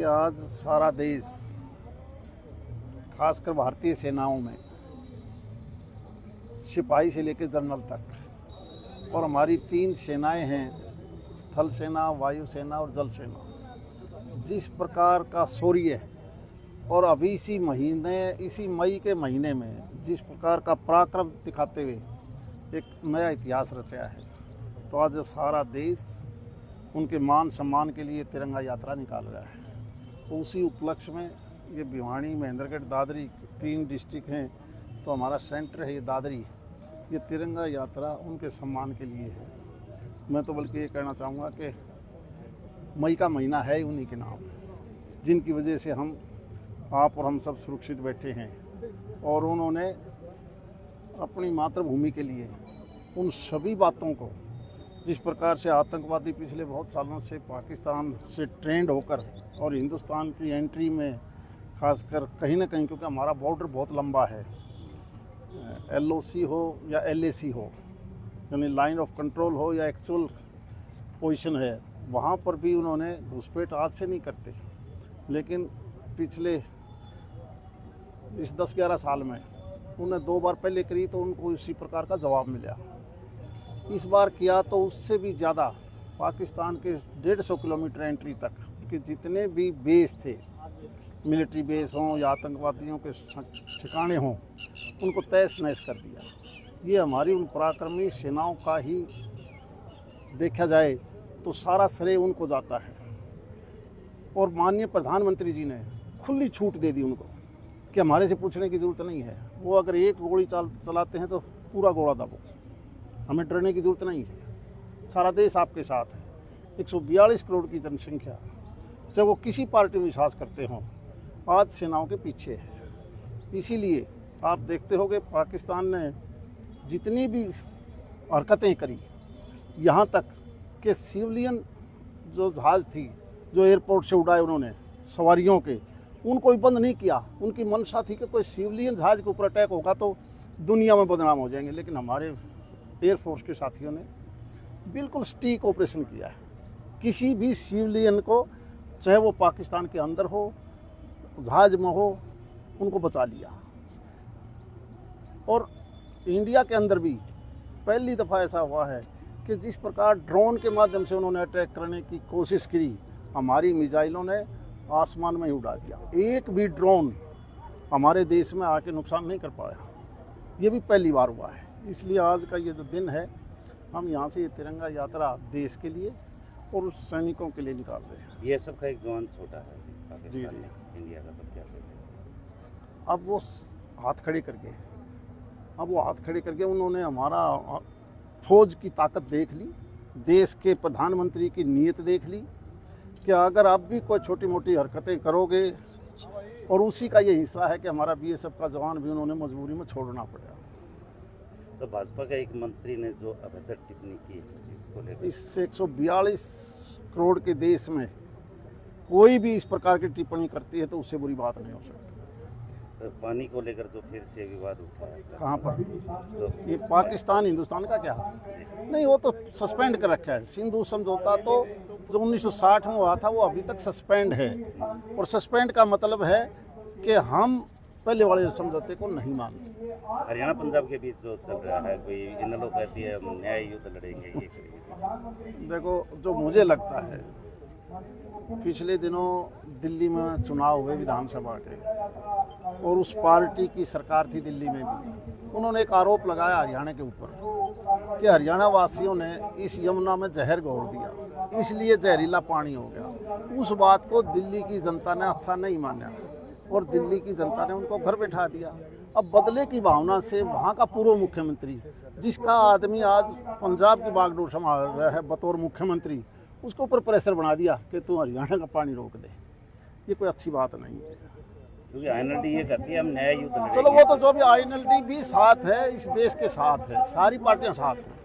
कि आज सारा देश, खासकर भारतीय सेनाओं में सिपाही से लेकर जनरल तक, और हमारी 3 सेनाएं हैं, थल सेना, वायु सेना और जल सेना, जिस प्रकार का शौर्य और अभी इसी मई के महीने में जिस प्रकार का पराक्रम दिखाते हुए एक नया इतिहास रचा है, तो आज सारा देश उनके मान सम्मान के लिए तिरंगा यात्रा निकाल रहा है। तो उसी उपलक्ष्य में ये भिवानी, महेंद्रगढ़, दादरी 3 डिस्ट्रिक्ट हैं, तो हमारा सेंटर है ये दादरी। ये तिरंगा यात्रा उनके सम्मान के लिए है। मैं तो बल्कि ये कहना चाहूँगा कि मई का महीना है उन्हीं के नाम, जिनकी वजह से आप और हम सब सुरक्षित बैठे हैं। और उन्होंने अपनी मातृभूमि के लिए उन सभी बातों को, जिस प्रकार से आतंकवादी पिछले बहुत सालों से पाकिस्तान से ट्रेंड होकर और हिंदुस्तान की एंट्री में खासकर कहीं ना कहीं, क्योंकि हमारा बॉर्डर बहुत लंबा है, LOC हो या LAC हो, यानी लाइन ऑफ कंट्रोल हो या एक्चुअल पोजीशन है, वहाँ पर भी उन्होंने घुसपैठ आज से नहीं करते, लेकिन पिछले इस 10-11 साल में उन्हें 2 बार पहले करी तो उनको इसी प्रकार का जवाब मिला। इस बार किया तो उससे भी ज़्यादा पाकिस्तान के 150 किलोमीटर एंट्री तक के जितने भी बेस थे, मिलिट्री बेस हों या आतंकवादियों के ठिकाने हों, उनको तहस नहस कर दिया। ये हमारी उन पराक्रमी सेनाओं का ही देखा जाए तो सारा श्रेय उनको जाता है। और माननीय प्रधानमंत्री जी ने खुली छूट दे दी उनको कि हमारे से पूछने की ज़रूरत नहीं है। वो अगर एक गोली चलाते हैं तो पूरा गोला दबो, हमें डरने की ज़रूरत नहीं है। सारा देश आपके साथ है। 142 करोड़ की जनसंख्या, जब वो किसी पार्टी में विश्वास करते हों, आज सेनाओं के पीछे है। इसीलिए आप देखते हो कि पाकिस्तान ने जितनी भी हरकतें करी, यहाँ तक कि सिविलियन जो जहाज़ थी जो एयरपोर्ट से उड़ाए उन्होंने सवारियों के, उनको भी बंद नहीं किया। उनकी मंशा थी कि कोई सिविलियन जहाज़ के ऊपर अटैक होगा तो दुनिया में बदनाम हो जाएंगे, लेकिन हमारे एयरफोर्स के साथियों ने बिल्कुल सटीक ऑपरेशन किया है। किसी भी सिविलियन को, चाहे वो पाकिस्तान के अंदर हो, जहाज में हो, उनको बचा लिया। और इंडिया के अंदर भी पहली दफ़ा ऐसा हुआ है कि जिस प्रकार ड्रोन के माध्यम से उन्होंने अटैक करने की कोशिश की, हमारी मिसाइलों ने आसमान में ही उड़ा दिया। एक भी ड्रोन हमारे देश में आके नुकसान नहीं कर पाया। ये भी पहली बार हुआ है। इसलिए आज का ये जो दिन है, हम यहाँ से ये तिरंगा यात्रा देश के लिए और उस सैनिकों के लिए निकाल रहे हैं। ये सबका एक जवान छोटा है जी। इंडिया का, तो क्या कहते हैं? अब वो हाथ खड़े करके उन्होंने हमारा फौज की ताकत देख ली, देश के प्रधानमंत्री की नीयत देख ली कि अगर आप भी कोई छोटी मोटी हरकतें करोगे, और उसी का ये हिस्सा है कि हमारा BSF का जवान भी उन्होंने मजबूरी में छोड़ना पड़ा। तो भाजपा का एक मंत्री ने जो अभद्र टिप्पणी की, इसको लेकर इस 142 करोड़ के देश में कोई भी इस प्रकार की टिप्पणी करती है तो उससे बुरी बात नहीं हो सकती। तो पानी को लेकर जो फिर से विवाद उठा है, कहाँ पर? तो ये पाकिस्तान हिंदुस्तान का क्या? नहीं, वो तो सस्पेंड कर रखा है। सिंधु समझौता तो जो 1960 में हुआ था वो अभी तक सस्पेंड है, और सस्पेंड का मतलब है कि हम पहले वाले समझौते को नहीं मानते। हरियाणा पंजाब के बीच जो चल रहा है, कोई इनलो कहती है हम न्याय युद्ध लड़ेंगे, ये करेंगे। देखो, जो मुझे लगता है, पिछले दिनों दिल्ली में चुनाव हुए विधानसभा के, और उस पार्टी की सरकार थी दिल्ली में भी। उन्होंने एक आरोप लगाया हरियाणा के ऊपर कि हरियाणा वासियों ने इस यमुना में जहर घोल दिया, इसलिए जहरीला पानी हो गया। उस बात को दिल्ली की जनता ने अच्छा नहीं माना, और दिल्ली की जनता ने उनको घर बैठा दिया। अब बदले की भावना से वहाँ का पूर्व मुख्यमंत्री, जिसका आदमी आज पंजाब की बागडोर संभाल रहा है बतौर मुख्यमंत्री, उसके ऊपर प्रेशर बना दिया कि तू हरियाणा का पानी रोक दे। ये कोई अच्छी बात नहीं है, क्योंकि INLD ये कहती है हम न्याय युद्ध लड़ेंगे। चलो, वो तो जो भी INLD भी साथ है, इस देश के साथ है, सारी पार्टियां साथ हैं।